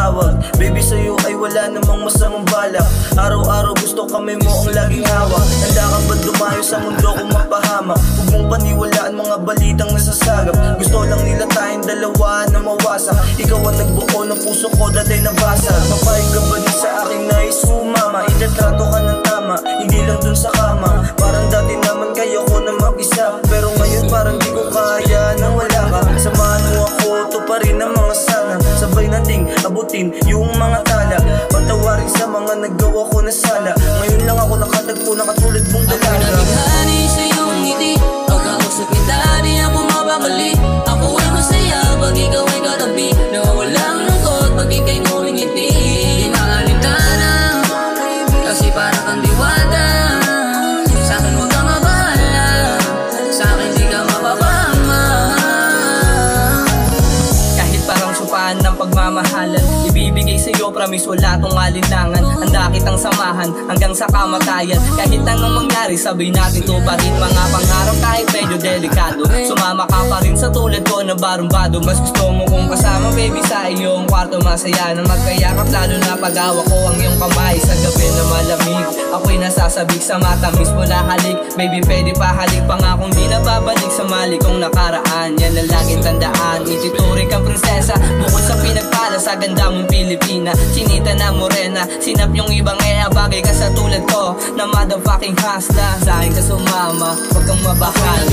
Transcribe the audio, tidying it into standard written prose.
tumatawag. Baby sa'yo ay wala namang masamang balak. Araw-araw gusto kami mo ang laging hawak. Handa ka ba dumayo sa mundo kung mapahamak? Huwag mong paniwalaan mga balitang nasasagap. Gusto lang nila tayong dalawa na mawasak. Ikaw ang nagbuo ng puso ko, dati nabasa. Papayag ka ba din sa akin na isumama? Itatrato ka ng tama, hindi lang dun sa kama. Parang dati naman kayo ko na mag-isa, pero ngayon parang di ko kaya nang wala ka. Samahan mo ako, to pa rin ang mga sana. Sabay nating abutin yung mga tala. Patawarin sa mga naggawa ko na sala. Ngayon lang ako nakatagpo na katulad mong dalaga. Ako nabighani sa iyong ngiti. Pagkausap kita, di ako mapakali. Ako ay masaya pag ikaw ay katabi. Nawawalang lungkot pag ika'y ngumingiti. Di maalintana, kasi parang kang diwata. Sa'kin huwag kang mabahala, sa'kin di ka mapapama. Kahit parang supaan ng pagmamahalan, ibibigay sa'yo, promise wala tong alinlangan. Handa kitang samahan hanggang sa kamatayan. Kahit anong mangyari, sabay natin tuparin mga pangarap kahit medyo delikado. Sumama ka pa rin sa tulad ko na barumbado. Mas gusto mo kong kasama baby sa iyong kwarto. Masaya na magkayakap lalo na pag-awa ko ang iyong kamay sa gabi na malamig. Ako'y nasasabik sa matamis mo na halik. Baby pwede pa halik pa nga kung di na babalik sa mali kong nakaraan. Yan ang laging tandaan, itituring kang prinsesa. Bukod sa pinagpala sa ganda mong Pilipina, chinita na morena, sinap yung ibang bagay ka sa tulad ko na motherfucking hustler. Sa akin ka sumama, huwag kang mabakala.